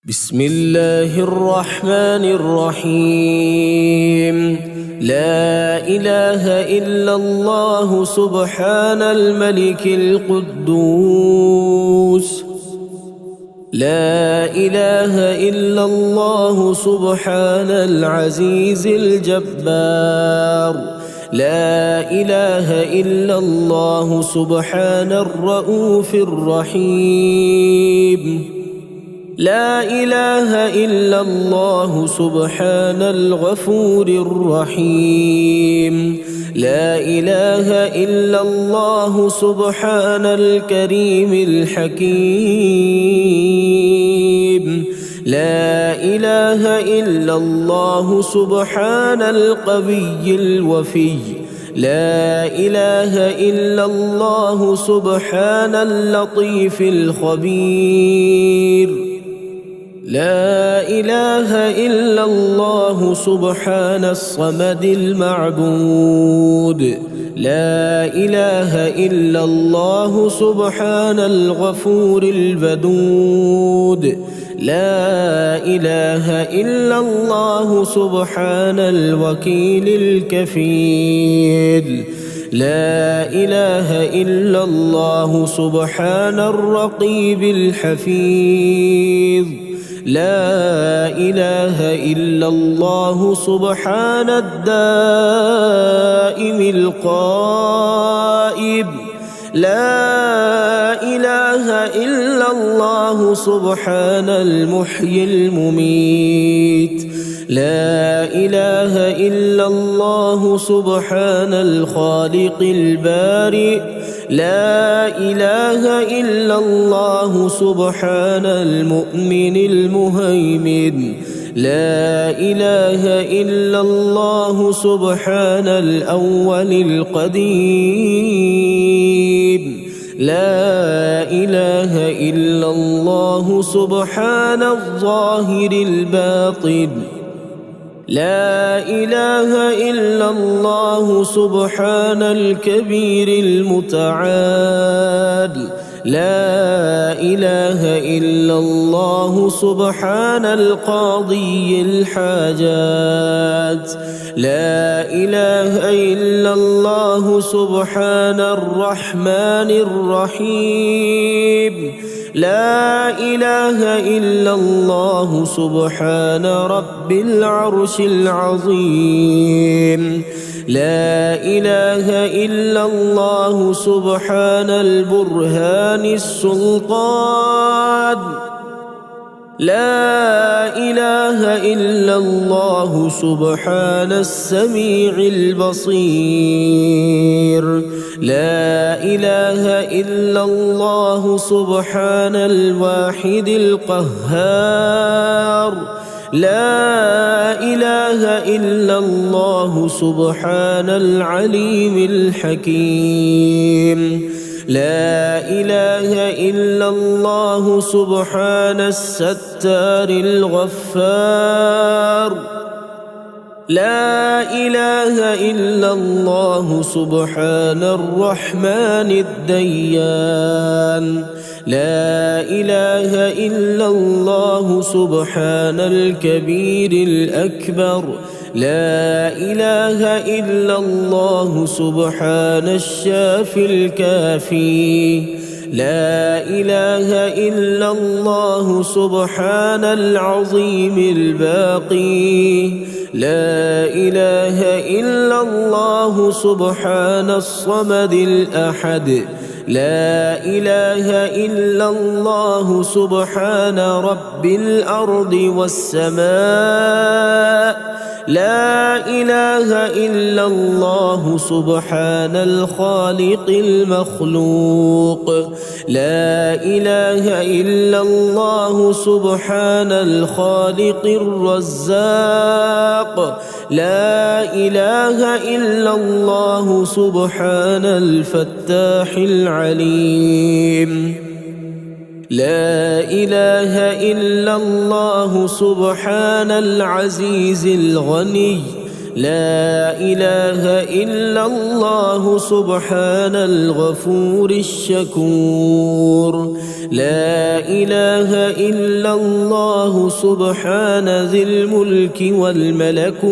بسم الله الرحمن الرحيم. لا إله إلا الله سبحان الملك القدوس. لا إله إلا الله سبحان العزيز الجبار. لا إله إلا الله سبحان الرؤوف الرحيم. لا إله إلا الله سبحان الغفور الرحيم. لا إله إلا الله سبحان الكريم الحكيم. لا إله إلا الله سبحان القوي الوفي. لا إله إلا الله سبحان اللطيف الخبير. لا إله إلا الله سبحان الصمد المعبود. لا إله إلا الله سبحان الغفور الودود. لا إله إلا الله سبحان الوكيل الكفيل. لا إله إلا الله سبحان الرقيب الحفيظ. لا إله إلا الله سبحان الدائم القائم. لا إله إلا الله سبحان المحيي المميت. لا إله إلا الله سبحان الخالق البارئ. لا إله إلا الله سبحان المؤمن المهيمن. لا إله إلا الله سبحان الأول القديم. لا إله إلا الله سبحان الظاهر الباطن. لا إله إلا الله سبحان الكبير المتعال. لا إله إلا الله سبحان القاضي الحاجات. لا إله إلا الله سبحان الرحمن الرحيم. لا إله إلا الله سبحان رب العرش العظيم. لا إله إلا الله سبحان البرهان السلطان. لا إله إلا الله سبحان السميع البصير. لا إله إلا الله سبحان الواحد القهار. لا إله إلا الله سبحان العليم الحكيم. لا إله إلا الله سبحان الستار الغفار. لا إله إلا الله سبحان الرحمن الديان. لا إله إلا الله سبحان الكبير الأكبر. لا إله إلا الله سبحان الشافي الكافي. لا إله إلا الله سبحان العظيم الباقي. لا إله إلا الله سبحان الصمد الأحد. لا إله إلا الله سبحان رب الأرض والسماء. لا إله إلا الله سبحان الخالق المخلوق. لا إله إلا الله سبحان الخالق الرزاق. لا إله إلا الله سبحان الفتاح العليم. لا إله إلا الله سبحان العزيز الغني. لا إله إلا الله سبحان الغفور الشكور لا إله إلا الله سبحان ذي الملك والملكوت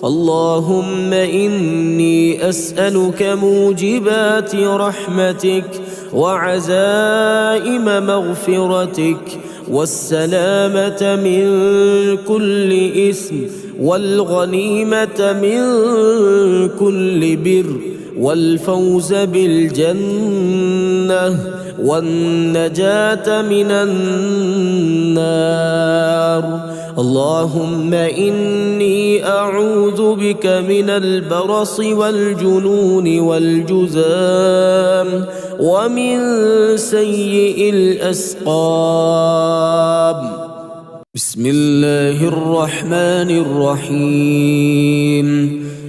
اللهم إني أسألك موجبات رحمتك وعزائم مغفرتك والسلامة من كل إثم والغنيمة من كل بر والفوز بالجنة والنجاة من النار اللهم إني أعوذ بك من البرص والجنون والجذام ومن سيء الأسقام بسم الله الرحمن الرحيم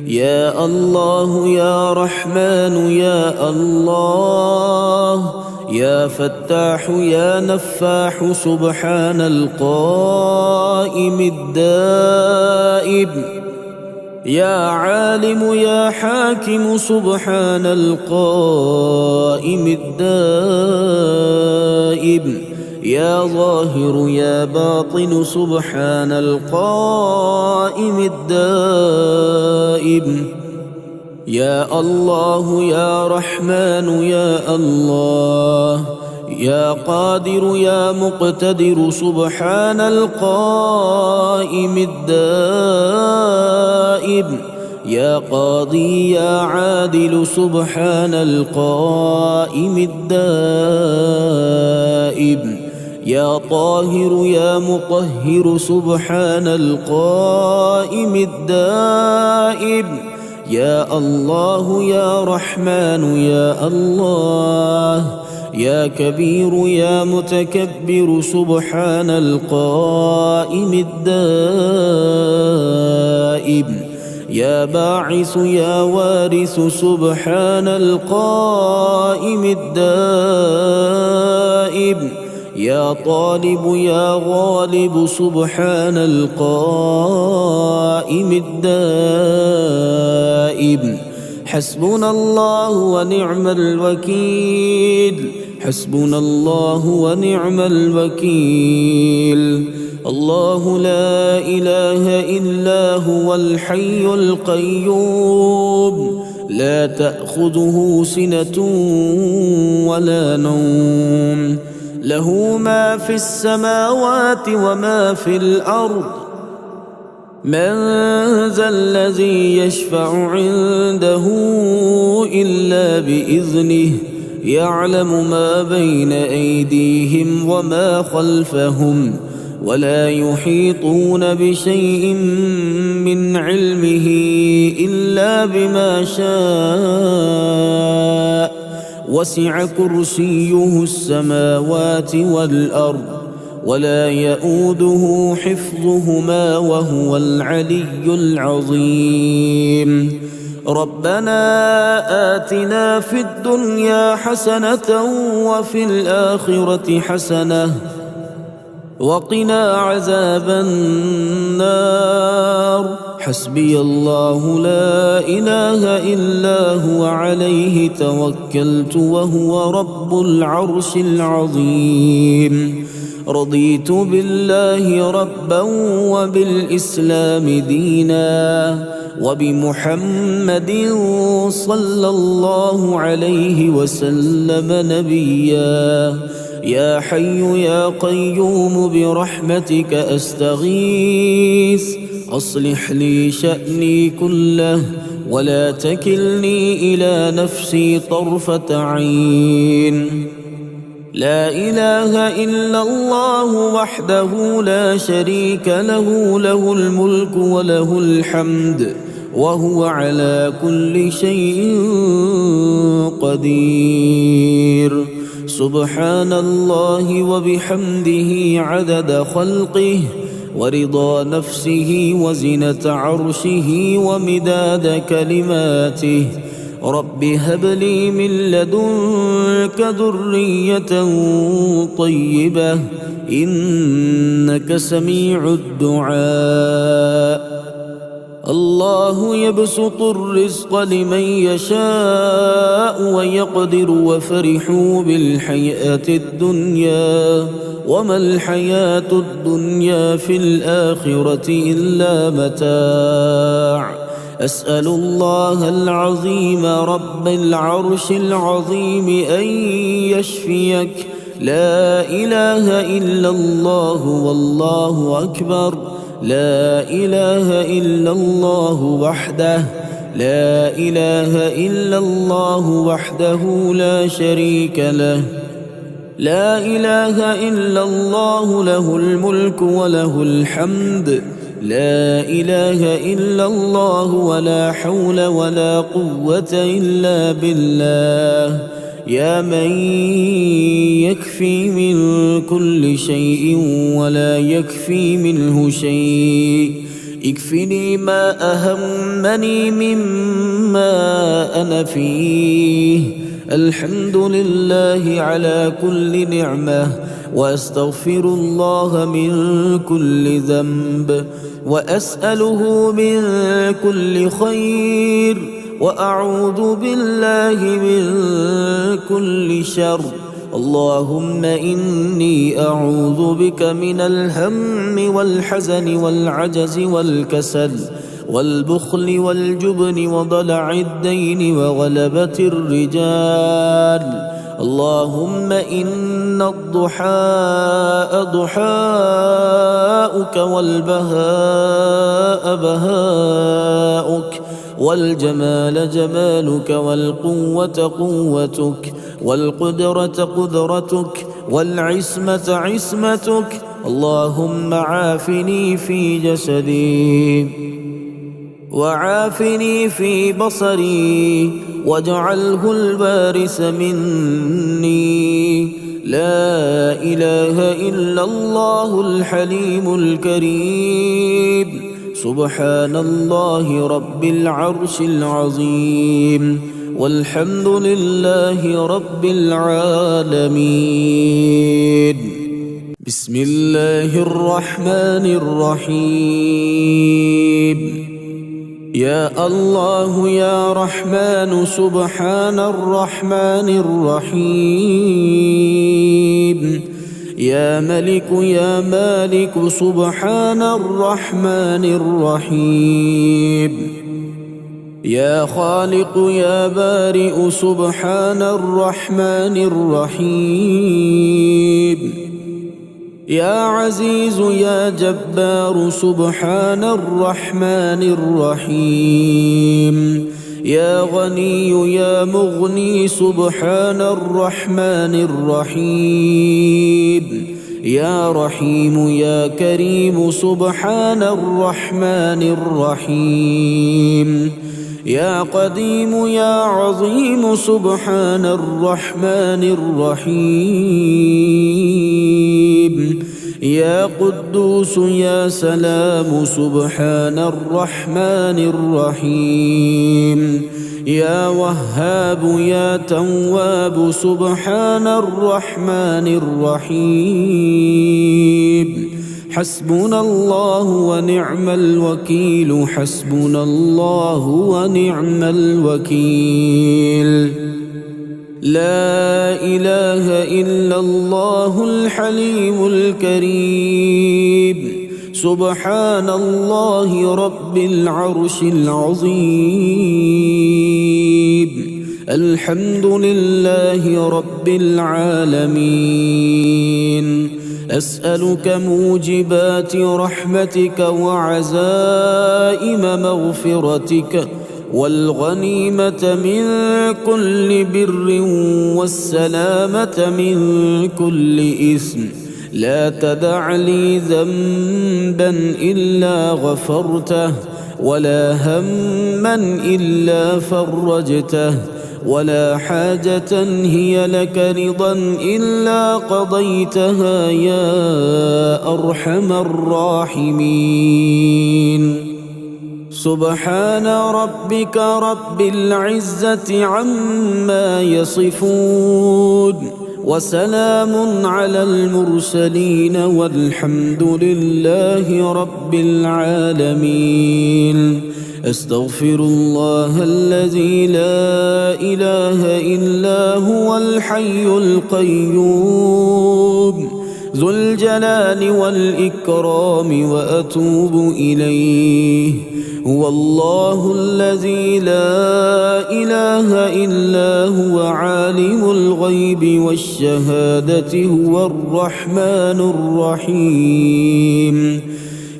يا الله يا رحمن يا الله يا فتاح يا نفاح سبحان القائم الدائب يا عالم يا حاكم سبحان القائم الدائب يا ظاهر يا باطن سبحان القائم الدائب يا الله يا رحمن يا الله يا قادر يا مقتدر سبحان القائم الدائب يا قاضي يا عادل سبحان القائم الدائب يا طاهر يا مطهر سبحان القائم الدائب يا الله يا رحمن يا الله يا كبير يا متكبر سبحان القائم الدائب يا باعث يا وارث سبحان القائم الدائب يا طالب يا غالب سبحان القائم الدائب حسبنا الله ونعم الوكيل حسبنا الله ونعم الوكيل الله لا إله إلا هو الحي القيوم لا تأخذه سنة ولا نوم له ما في السماوات وما في الأرض من ذا الذي يشفع عنده إلا بإذنه يعلم ما بين أيديهم وما خلفهم ولا يحيطون بشيء من علمه إلا بما شاء وسع كرسيه السماوات والأرض ولا يؤوده حفظهما وهو العلي العظيم ربنا آتنا في الدنيا حسنة وفي الآخرة حسنة وقنا عذاب النار حسبي الله لا إله إلا هو عليه توكلت وهو رب العرش العظيم رضيت بالله ربا وبالإسلام دينا وبمحمد صلى الله عليه وسلم نبيا يا حي يا قيوم برحمتك أستغيث أصلح لي شأني كله ولا تكلني إلى نفسي طرفة عين لا إله إلا الله وحده لا شريك له له الملك وله الحمد وهو على كل شيء قدير سبحان الله وبحمده عدد خلقه ورضا نفسه وزنة عرشه ومداد كلماته رب هب لي من لدنك ذرية طيبة إنك سميع الدعاء الله يبسط الرزق لمن يشاء ويقدر وفرحوا بالحياة الدنيا وما الحياة الدنيا في الآخرة إلا متاع. أسأل الله العظيم رب العرش العظيم أن يشفيك. لا إله إلا الله والله أكبر. لا إله إلا الله وحده لا إله إلا الله وحده لا شريك له. لا إله إلا الله له الملك وله الحمد. لا إله إلا الله ولا حول ولا قوة إلا بالله. يا من يكفي من كل شيء ولا يكفي منه شيء، اكفني ما أهمني مما أنا فيه. الحمد لله على كل نعمة، وأستغفر الله من كل ذنب، وأسأله من كل خير، وأعوذ بالله من كل شر. اللهم إني أعوذ بك من الهم والحزن والعجز والكسل والبخل والجبن وضلع الدين وغلبة الرجال. اللهم إن الضحاء ضحاؤك والبهاء بهاؤك والجمال جمالك والقوة قوتك والقدرة قدرتك والعصمة عصمتك. اللهم عافني في جسدي وعافني في بصري واجعله الوارث مني. لا إله إلا الله الحليم الكريم. سبحان الله رب العرش العظيم، والحمد لله رب العالمين. بسم الله الرحمن الرحيم. يا الله يا رحمن سبحان الرحمن الرحيم. يا ملك يا مالك سبحان الرحمن الرحيم. يا خالق يا بارئ سبحان الرحمن الرحيم. يا عزيز يا جبار سبحان الرحمن الرحيم. يا غني يا مغني سبحان الرحمن الرحيم. يا رحيم يا كريم سبحان الرحمن الرحيم. يا قديم يا عظيم سبحان الرحمن الرحيم. يا قدوس يا سلام سبحان الرحمن الرحيم. يا وهاب يا تواب سبحان الرحمن الرحيم. حسبنا الله ونعم الوكيل. حسبنا الله ونعم الوكيل. لا إله إلا الله الحليم الكريم. سبحان الله رب العرش العظيم. الحمد لله رب العالمين. أسألك موجبات رحمتك وعزائم مغفرتك والغنيمة من كل بر والسلامة من كل إثم. لا تدع لي ذنبا إلا غفرته، ولا هما إلا فرجته، ولا حاجة هي لك رضا إلا قضيتها يا أرحم الراحمين. سبحان ربك رب العزة عما يصفون، وسلام على المرسلين والحمد لله رب العالمين. أستغفر الله الذي لا إله إلا هو الحي القيوم ذو الجلال والإكرام وأتوب إليه. هو الله الذي لا إله إلا هو عالم الغيب والشهادة هو الرحمن الرحيم.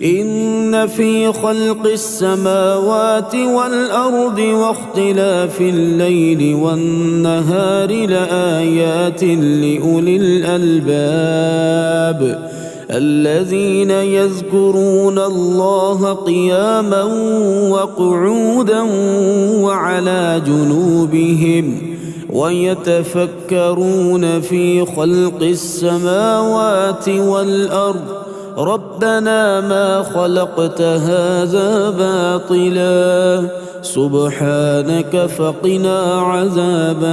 إن في خلق السماوات والأرض واختلاف الليل والنهار لآيات لأولي الألباب الذين يذكرون الله قياما وقعودا وعلى جنوبهم ويتفكرون في خلق السماوات والأرض ربنا ما خلقت هذا باطلا سبحانك فقنا عذاب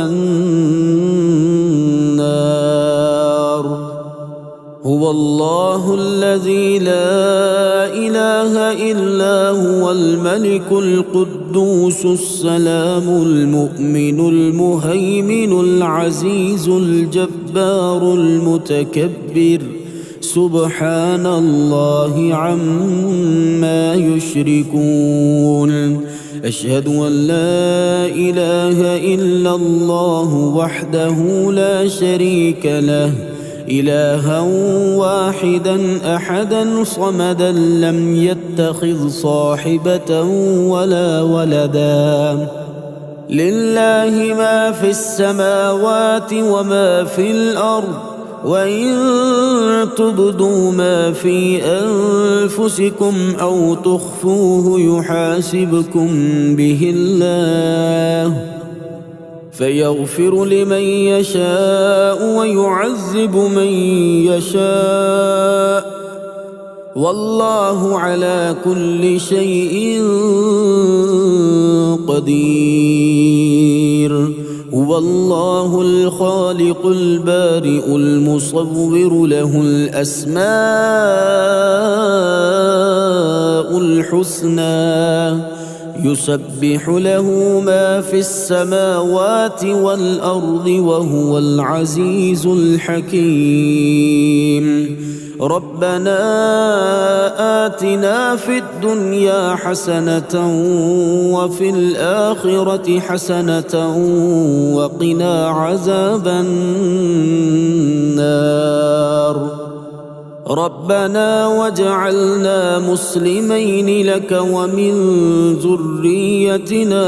النار. هو الله الذي لا إله إلا هو الملك القدوس السلام المؤمن المهيمن العزيز الجبار المتكبر سبحان الله عما يشركون. أشهد أن لا إله إلا الله وحده لا شريك له إلها واحدا أحدا صمدا لم يتخذ صاحبة ولا ولدا لله ما في السماوات وما في الأرض وإن تبدوا ما في أنفسكم أو تخفوه يحاسبكم به الله فيغفر لمن يشاء ويعذب من يشاء والله على كل شيء قدير. هو الله الخالق البارئ المصور له الأسماء الحسنى يسبح له ما في السماوات والأرض وهو العزيز الحكيم. ربنا آتنا في الدنيا حسنة وفي الآخرة حسنة وقنا عذاب النار. ربنا واجعلنا مسلمين لك ومن ذريتنا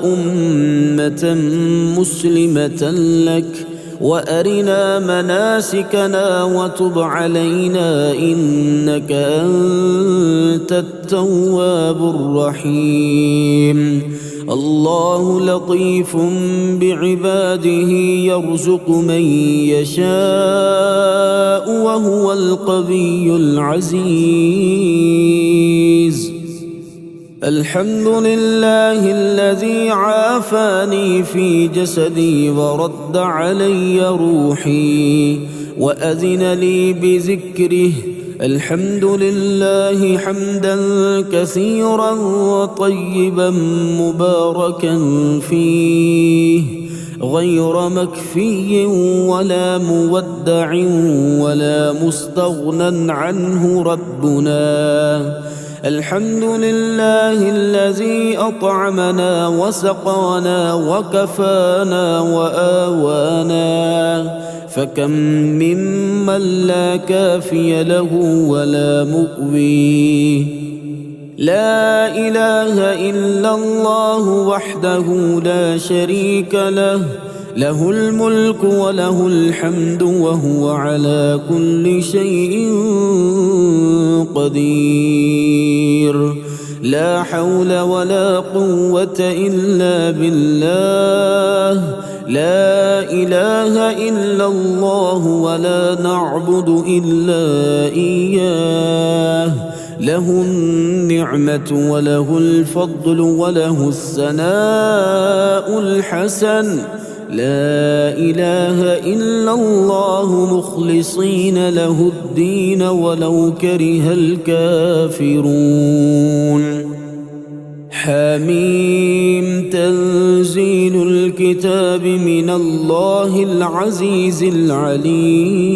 أمة مسلمة لك وأرنا مناسكنا وتب علينا إنك أنت التواب الرحيم. الله لطيف بعباده يرزق من يشاء وهو القوي العزيز. الحمد لله الذي عافاني في جسدي ورد علي روحي وأذن لي بذكره. الحمد لله حمدا كثيرا طيبا مباركا فيه غير مكفي ولا مودع ولا مستغنى عنه ربنا. الحمد لله الذي أطعمنا وسقانا وكفانا وآوانا فكم ممن لا كافي له ولا مؤوي. لا إله إلا الله وحده لا شريك له له الملك وله الحمد وهو على كل شيء قدير. لا حول ولا قوة إلا بالله. لا إله إلا الله ولا نعبد إلا إياه. له النعمة وله الفضل وله الثناء الحسن لا إله إلا الله مخلصين له الدين ولو كره الكافرون. حميم تنزيل الكتاب من الله العزيز العليم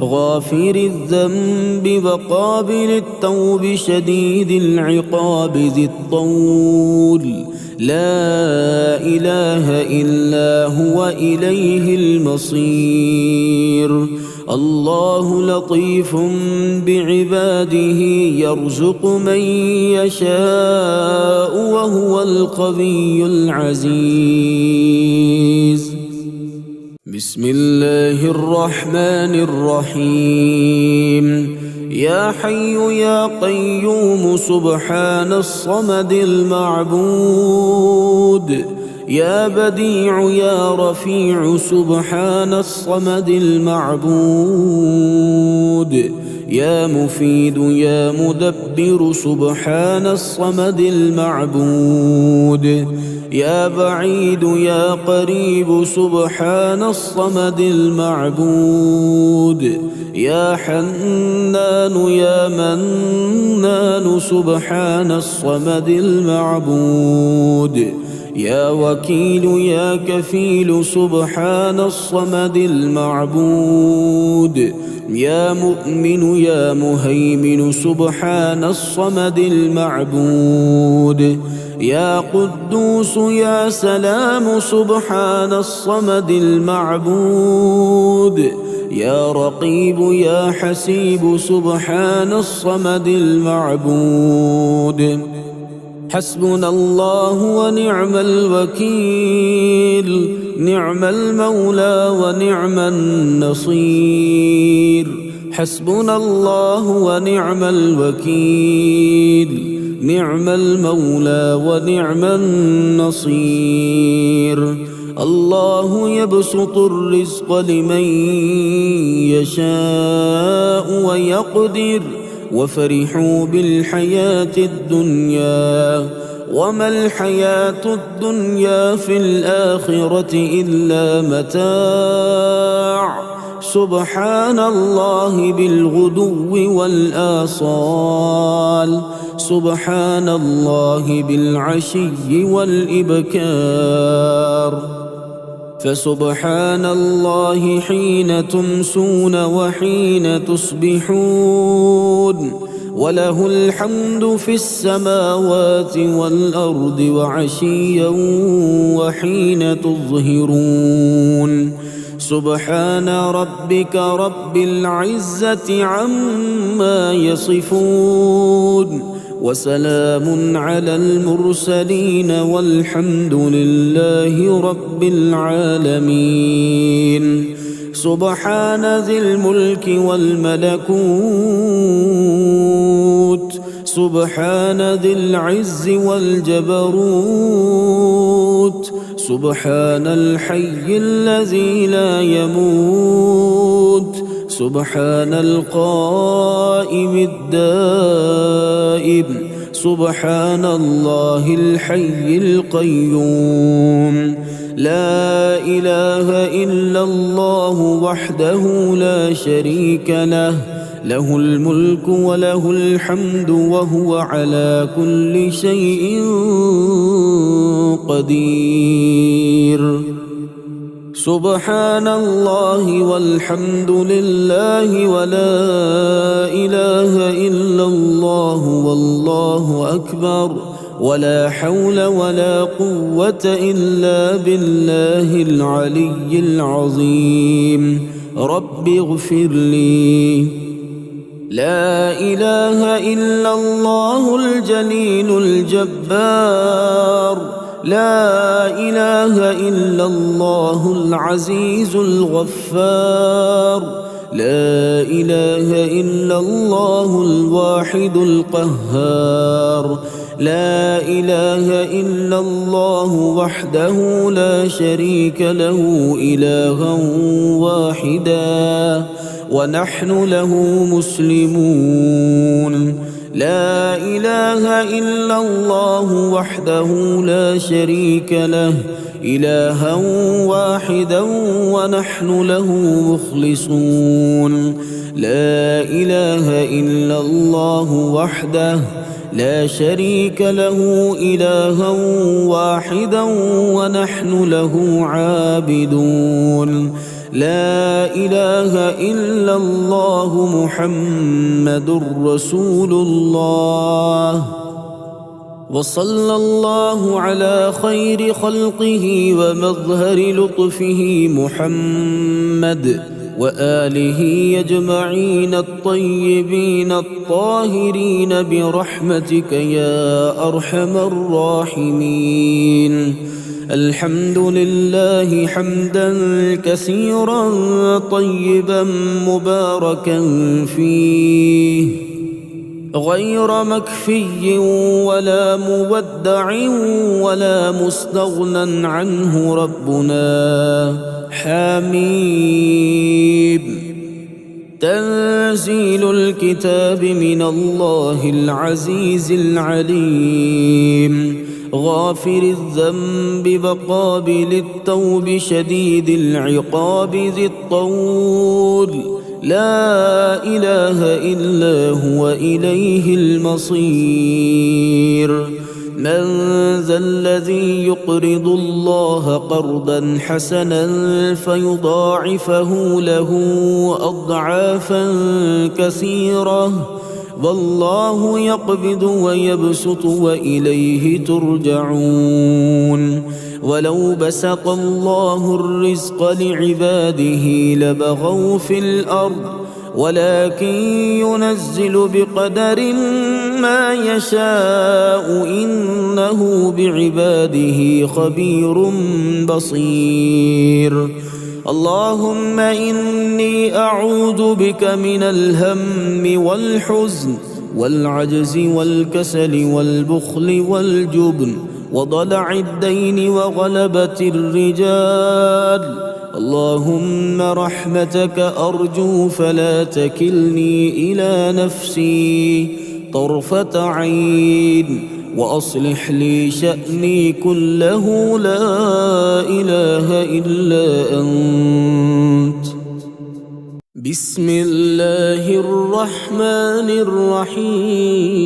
غافر الذنب وقابل التوب شديد العقاب ذي الطول لا إله إلا هو إليه المصير. الله لطيف بعباده يرزق من يشاء وهو القوي العزيز. بسم الله الرحمن الرحيم. يا حي يا قيوم سبحان الصمد المعبود. يا بديع يا رفيع سبحان الصمد المعبود. يا مفيد يا مدبر سبحان الصمد المعبود. يا بعيد يا قريب سبحان الصمد المعبود. يا حنان يا منان سبحان الصمد المعبود. يا وكيل يا كفيل سبحان الصمد المعبود. يا مؤمن يا مهيمن سبحان الصمد المعبود. يا قدوس يا سلام سبحان الصمد المعبود. يا رقيب يا حسيب سبحان الصمد المعبود. حسبنا الله ونعم الوكيل. نعم المولى ونعم النصير. حسبنا الله ونعم الوكيل. نعم المولى ونعم النصير. الله يبسط الرزق لمن يشاء ويقدر وفرحوا بالحياة الدنيا وما الحياة الدنيا في الآخرة إلا متاع. سبحان الله بالغدو والآصال. سبحان الله بالعشي والإبكار. فسبحان الله حين تمسون وحين تصبحون وله الحمد في السماوات والأرض وعشيا وحين تظهرون. سبحان ربك رب العزة عما يصفون وسلام على المرسلين والحمد لله رب العالمين. سبحان ذي الملك والملكوت. سبحان ذي العز والجبروت. سبحان الحي الذي لا يموت. سبحان القائم الدائم. سبحان الله الحي القيوم. لا إله إلا الله وحده لا شريك له. له الملك وله الحمد وهو على كل شيء قدير. سبحان الله والحمد لله ولا إله إلا الله والله أكبر ولا حول ولا قوة إلا بالله العلي العظيم. رب اغفر لي. لا إله إلا الله الجليل الجبار. لا إله إلا الله العزيز الغفار. لا إله إلا الله الواحد القهار. لا إله إلا الله وحده لا شريك له إلها واحدا ونحن له مسلمون. لا إله إلا الله وحده لا شريك له إلها واحدا ونحن له مخلصون. لا إله إلا الله وحده لا شريك له إلها واحدا ونحن له عابدون. لا إله إلا الله محمد رسول الله. وصلى الله على خير خلقه ومظهر لطفه محمد وآله أجمعين الطيبين الطاهرين برحمتك يا أرحم الراحمين. الحمد لله حمدا كثيرا طيبا مباركا فيه غير مكفي ولا مودع ولا مستغنى عنه ربنا. حميم. تنزيل الكتاب من الله العزيز العليم غافر الذنب وقابل التوب شديد العقاب ذي الطول. لا إله إلا هو إليه المصير. من ذا الذي يقرض الله قرضا حسنا فيضاعفه له أضعافا كثيرة والله يقبض ويبسط وإليه ترجعون. ولو بسط الله الرزق لعباده لبغوا في الأرض ولكن ينزل بقدر ما يشاء إنه بعباده خبير بصير. اللهم إني أعوذ بك من الهم والحزن والعجز والكسل والبخل والجبن وضلع الدين وغلبة الرجال. اللهم رحمتك أرجو فلا تكلني إلى نفسي طرفة عين وأصلح لي شأني كله لا إله إلا أنت. بسم الله الرحمن الرحيم.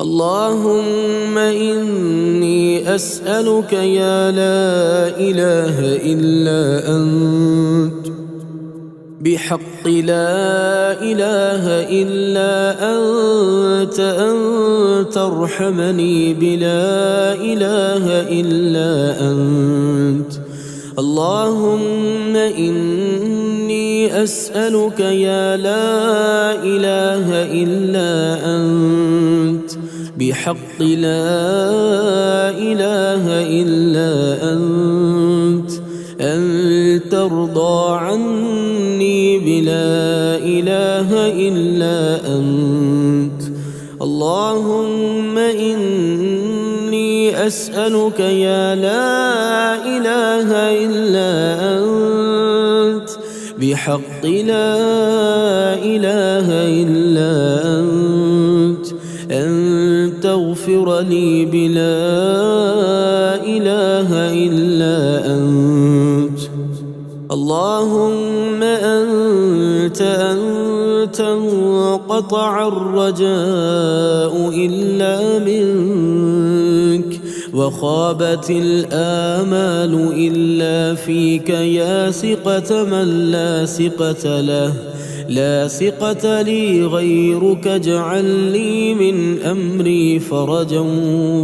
اللهم إني أسألك يا لا إله إلا أنت بحق لا إله إلا أنت أن ترحمني بلا إله إلا أنت. اللهم إني أسألك يا لا إله إلا أنت بحق لا إله إلا أنت أن ترضى عني بلا إله إلا أنت. اللهم إني أسألك يا لا إله إلا أنت بحق لا إله إلا أنت أن تغفر لي بلا إله إلا أنت. اللهم أنت انقطع الرجاء إلا منك وخابت الآمال إلا فيك يا ثقة من لا ثقة له. لا ثقة لي غيرك اجعل لي من أمري فرجا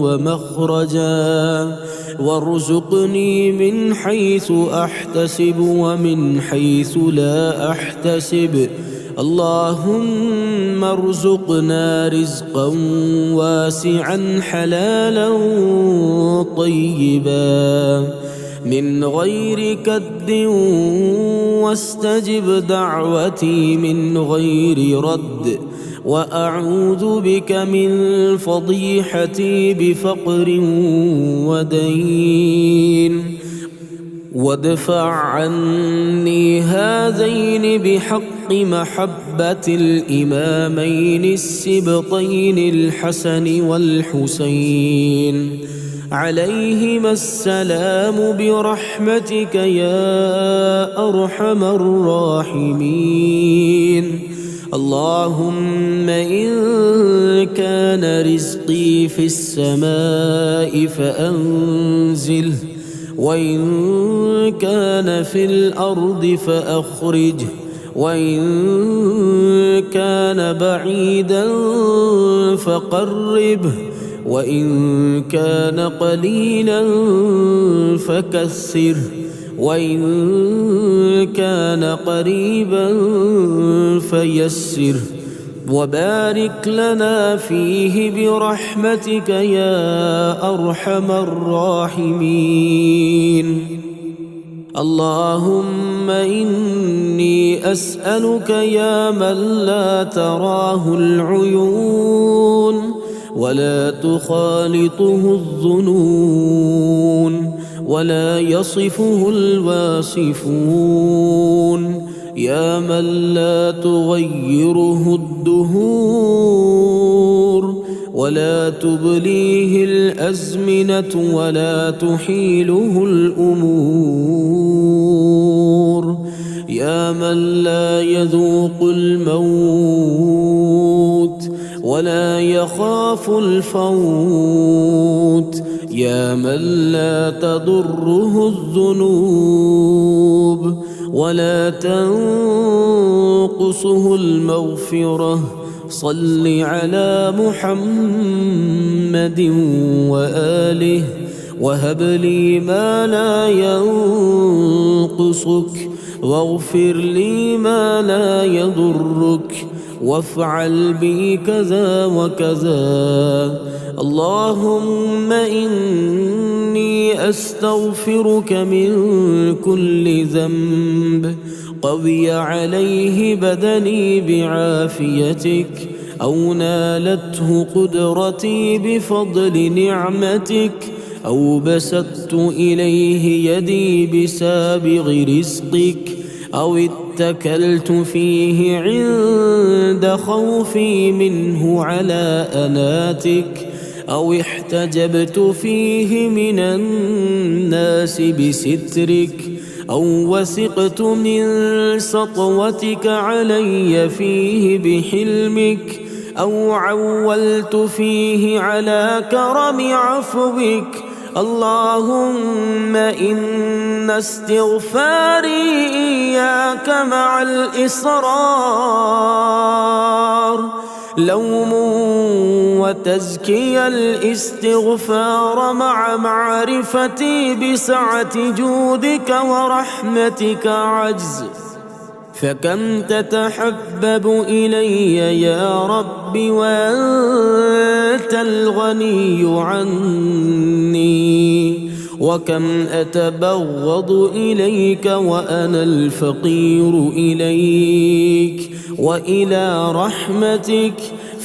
ومخرجا وارزقني من حيث أحتسب ومن حيث لا أحتسب. اللهم ارزقنا رزقا واسعا حلالا طيبا من غير كد واستجب دعوتي من غير رد. وأعوذ بك من فضيحتي بفقر ودين. وادفع عني هذين بحق محبة الإمامين السبطين الحسن والحسين. عليهما السلام برحمتك يا أرحم الراحمين. اللهم إن كان رزقي في السماء فأنزله، وإن كان في الأرض فأخرجه، وإن كان بعيدا فقربه، وإن كان قليلا فكثره، وإن كان قريبا فيسره، وبارك لنا فيه برحمتك يا أرحم الراحمين. اللهم إني أسألك يا من لا تراه العيون ولا تخالطه الظنون ولا يصفه الواصفون، يا من لا تغيره الدهور ولا تبليه الأزمنة ولا تحيله الأمور، يا من لا يذوق الموت ولا يخاف الفوت، يا من لا تضره الذنوب ولا تنقصه المغفرة. صل على محمد وآله، وهب لي ما لا ينقصك، واغفر لي ما لا يضرك، وافعل بي كذا وكذا. اللهم إني أستغفرك من كل ذنب قوي عليه بدني بعافيتك، أو نالته قدرتي بفضل نعمتك، أو بسطت إليه يدي بسابغ رزقك، أو اتكلت فيه عند خوفي منه على أناتك، أو احتجبت فيه من الناس بسترك، أو وثقت من سطوتك علي فيه بحلمك، أو عولت فيه على كرم عفوك. اللهم إن استغفاري إياك مع الإصرار لوم، وتزكي الاستغفار مع معرفتي بسعة جودك ورحمتك عجز. فكم تتحبب إلي يا رب وأنت الغني عني، وكم أتبغض إليك وأنا الفقير إليك وإلى رحمتك.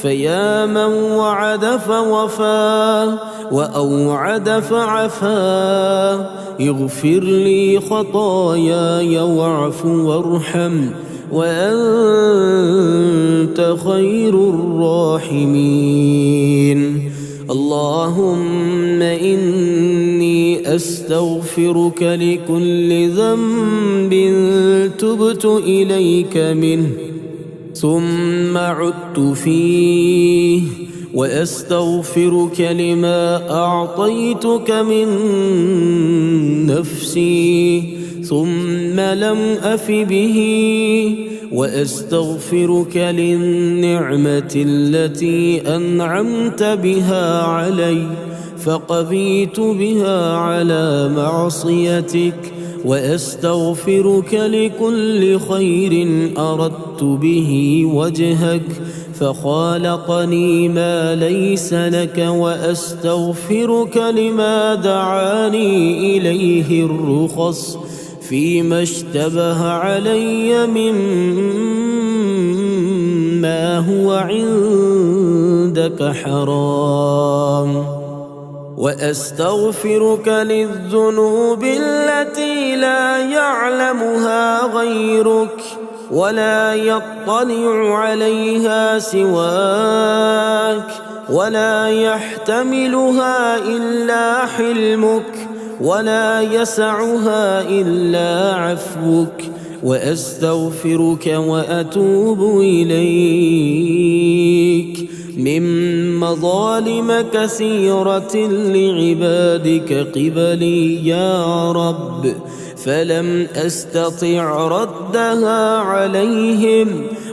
فيا من وعد فوفى وأوعد فعفا، اغفر لي خطاياي واعف وارحم، وأنت خير الراحمين. اللهم إني أستغفرك لكل ذنب تبت إليك منه ثم عدت فيه، وأستغفرك لما أعطيتك من نفسي ثم لم أف به، وأستغفرك للنعمة التي أنعمت بها علي فقبيت بها على معصيتك، وأستغفرك لكل خير أردت به وجهك فخالقني ما ليس لك، وأستغفرك لما دعاني إليه الرخص فيما اشتبه علي مما هو عندك حرام، وأستغفرك للذنوب التي لا يعلمها غيرك ولا يطلع عليها سواك، ولا يحتملها إلا حلمك، ولا يسعها إلا عفوك، وأستغفرك وأتوب إليك من مظالم كثيرة لعبادك قبلي يا رب، فلم أستطع ردها عليهم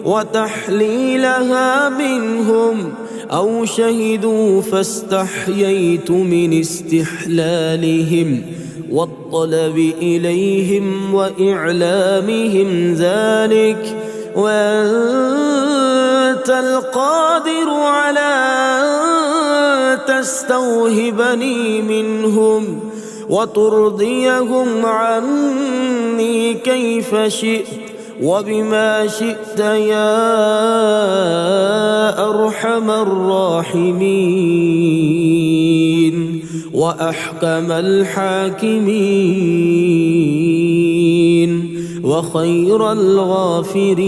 وتحليلها منهم، أو شهدوا فاستحييت من استحلالهم والطلب إليهم وإعلامهم ذلك، وأنت القادر على أن تستوهبني منهم وترضيهم عني كيف شئت وبما شئت يا أرحم الراحمين وأحكم الحاكمين وخير الغافرين.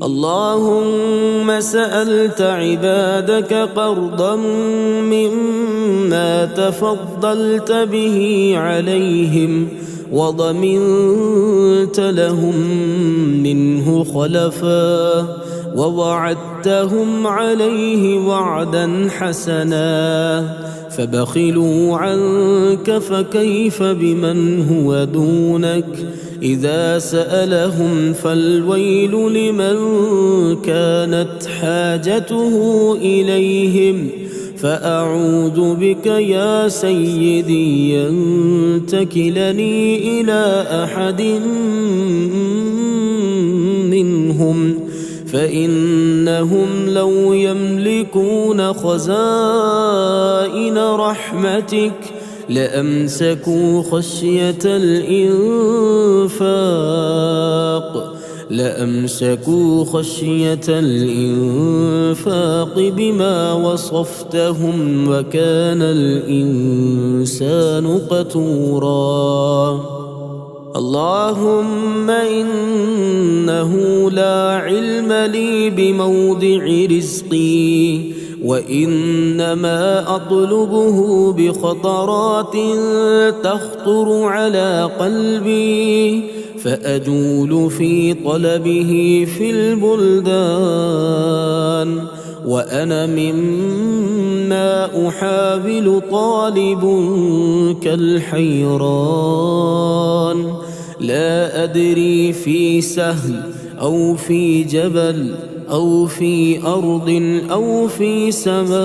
اللهم سألت عبادك قرضا مما تفضلت به عليهم وضمنت لهم منه خلفا، ووعدتهم عليه وعدا حسنا فبخلوا عنك، فكيف بمن هو دونك؟ إذا سألهم فالويل لمن كانت حاجته إليهم، فأعوذ بك يا سيدي أن تكلني إلى أحد منهم، فإنهم لو يملكون خزائن رحمتك لأمسكوا خشية الإنفاق بما وصفتهم، وكان الإنسان قتورا. اللهم إنه لا علم لي بموضع رزقي، وإنما أطلبه بخطرات تخطر على قلبي، فأجول في طلبه في البلدان، وأنا مما أحاول طالب كالحيران، لا أدري في سهل أو في جبل أو في أرض أو في سماء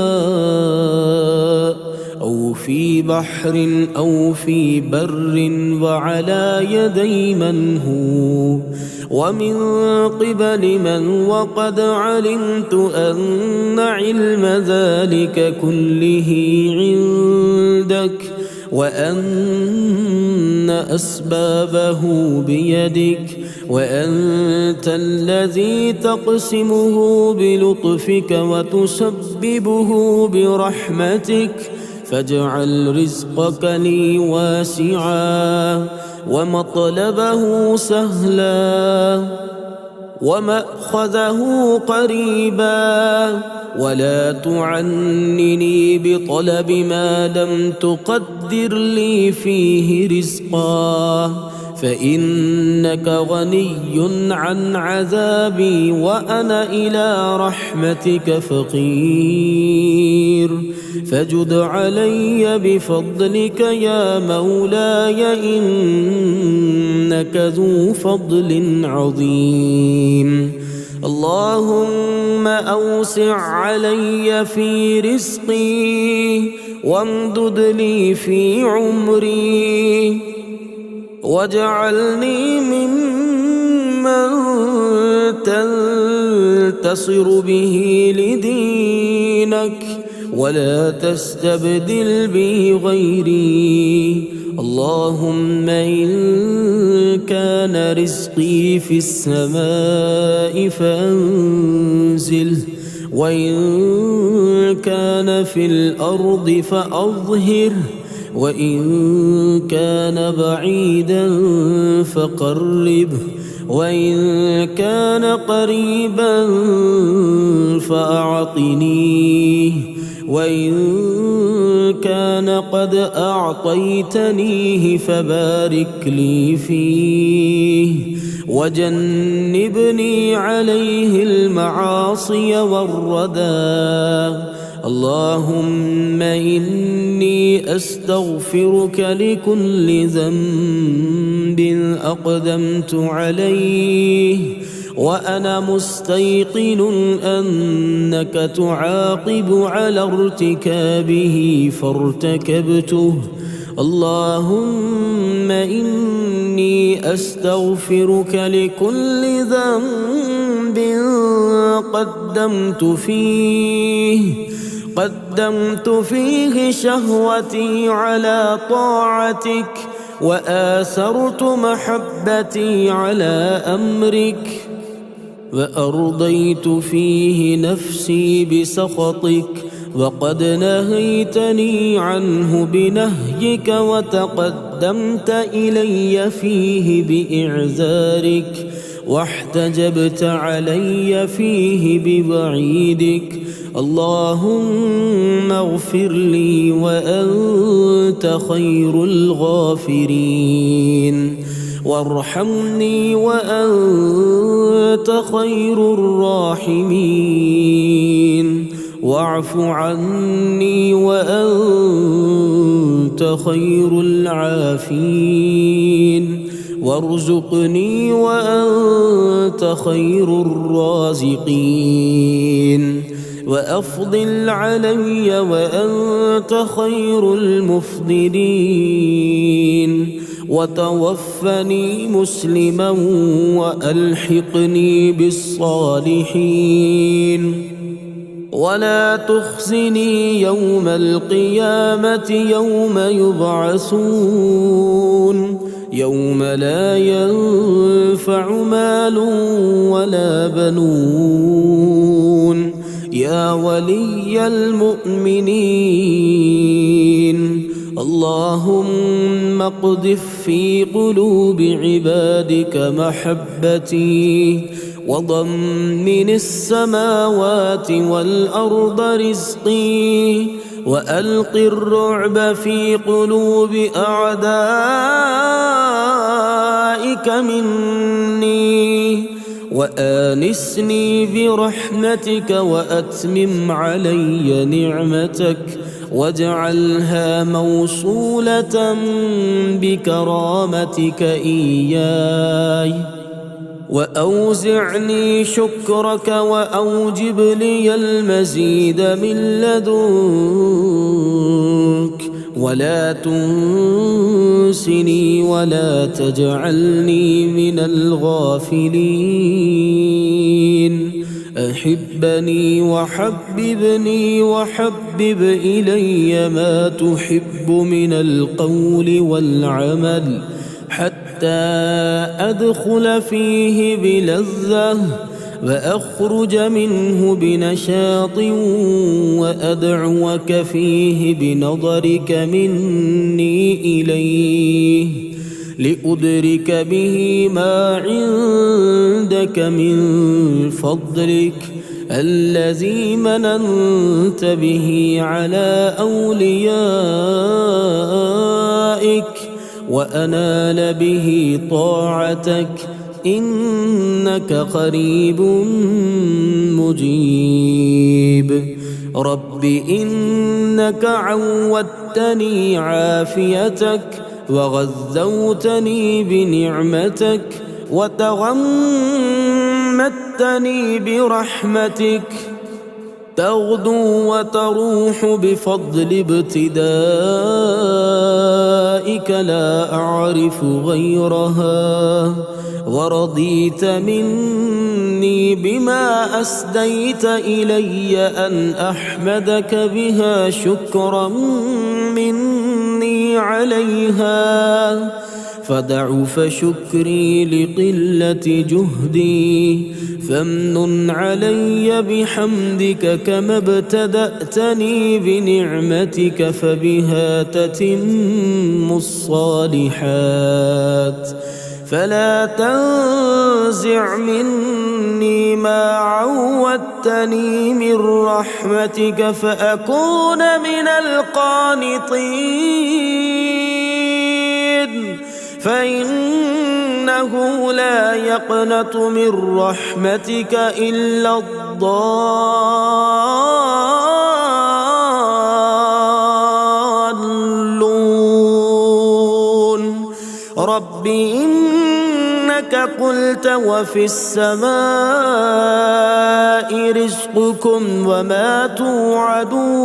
أو في بحر أو في بر، وعلى يدي من هو ومن قبل من، وقد علمت أن علم ذلك كله عندك، وأن أسبابه بيدك، وأنت الذي تقسمه بلطفك وتسببه برحمتك، فاجعل رزقك لي واسعا ومطلبه سهلا ومأخذه قريبا، ولا تعنني بطلب ما لم تقدر لي فيه رزقا، فإنك غني عن عذابي وأنا إلى رحمتك فقير، فجد علي بفضلك يا مولاي إنك ذو فضل عظيم. اللهم أوسع علي في رزقي وامدد لي في عمري، واجعلني ممن تنتصر به لدينك، ولا تستبدل بي غيري. اللهم إن كان رزقي في السماء فأنزله، وإن كان في الأرض فأظهره، وإن كان بعيدا فقربه، وإن كان قريبا فأعطنيه، وإن كان قد أعطيتنيه فبارك لي فيه، وجنبني عليه المعاصي والردى. اللهم إني أستغفرك لكل ذنب أقدمت عليه وأنا مستيقن أنك تعاقب على ارتكابه فارتكبته. اللهم إني أستغفرك لكل ذنب قدمت فيه شهوتي على طاعتك، وآثرت محبتي على أمرك، وأرضيت فيه نفسي بسخطك، وقد نهيتني عنه بنهيك، وتقدمت إلي فيه بإعذارك، واحتجبت علي فيه بوعيدك. اللهم اغفر لي وأنت خير الغافرين، وارحمني وأنت خير الراحمين، واعف عني وأنت خير العافين، وارزقني وأنت خير الرازقين، وأفضل علي وأنت خير المفضلين، وتوفني مسلما وألحقني بالصالحين، ولا تخزني يوم القيامة يوم يبعثون، يوم لا ينفع مال ولا بنون. يا ولي المؤمنين، اللهم اقذف في قلوب عبادك محبتي، وضمن السماوات والأرض رزقي، وألق الرعب في قلوب أعدائك مني، وآنسني برحمتك، وأتمم علي نعمتك، واجعلها موصولة بكرامتك إياي، وأوزعني شكرك، وأوجب لي المزيد من لدنك، ولا تنسني ولا تجعلني من الغافلين. أحبني وحببني وحبب إلي ما تحب من القول والعمل، حتى أدخل فيه بلذة، وأخرج منه بنشاط، وأدعوك فيه بنظرك مني إليه، لأدرك به ما عندك من فضلك الذي مننت به على أوليائك، وأنال به طاعتك، إنك قريب مجيب. رب إنك عودتني عافيتك، وغذوتني بنعمتك، وتغمدتني برحمتك، تغدو وتروح بفضل ابتدائك لا أعرف غيرها، ورضيت مني بما أسديت إلي أن أحمدك بها شكرا مني عليها، فضعف شكري لقلة جهدي، فامنن علي بحمدك كما ابتدأتني بنعمتك، فبها تتم الصالحات. فلا تنزع مني ما عودتني من رحمتك فأكون من القانطين فإنه لا يقنط من رحمتك إلا الضالون رب إنك قلت وفي السماء رزقكم وما توعدون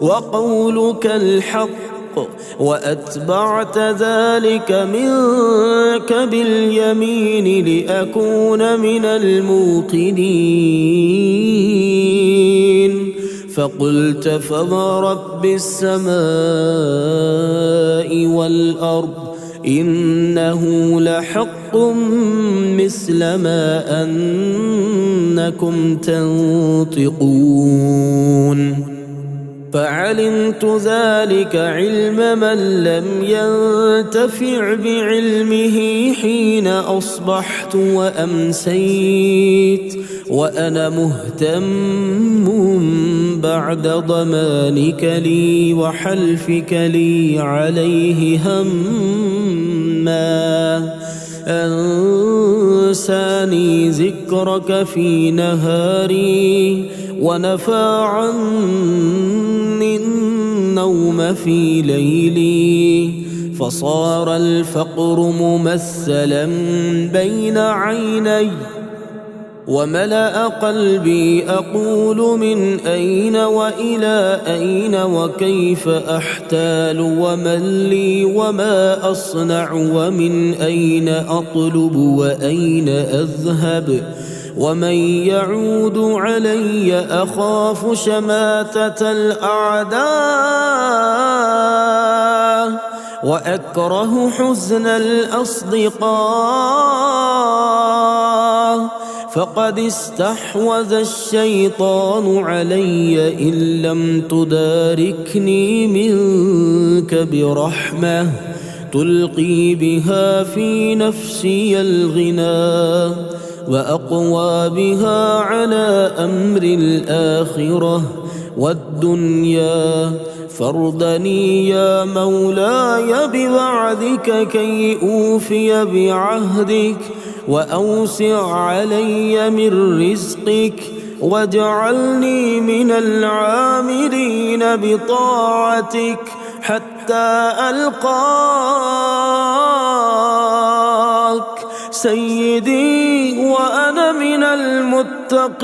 وقولك الحق وأتبعت ذلك منك باليمين لأكون من الموقنين فقلت فورب السماء والأرض إنه لحق مثل ما أنكم تنطقون فعلمت ذلك علم من لم ينتفع بعلمه حين أصبحت وأمسيت وأنا مهتم بعد ضمانك لي وحلفك لي عليه هما أنساني ذكرك في نهاري ونفى عني النوم في ليلي فصار الفقر ممثلا بين عيني وملأ قلبي أقول من أين وإلى أين وكيف أحتال ومن لي وما أصنع ومن أين أطلب وأين أذهب ومن يعود علي أخاف شماتة الأعداء وأكره حزن الأصدقاء فقد استحوذ الشيطان علي إن لم تداركني منك برحمة تلقي بها في نفسي الغنى وأقوى بها على أمر الآخرة والدنيا فاردني يا مولاي بوعدك كي أوفي بعهدك وأوسع علي من رزقك واجعلني من العاملين بطاعتك حتى ألقاك سيدي وأنا من المتقين.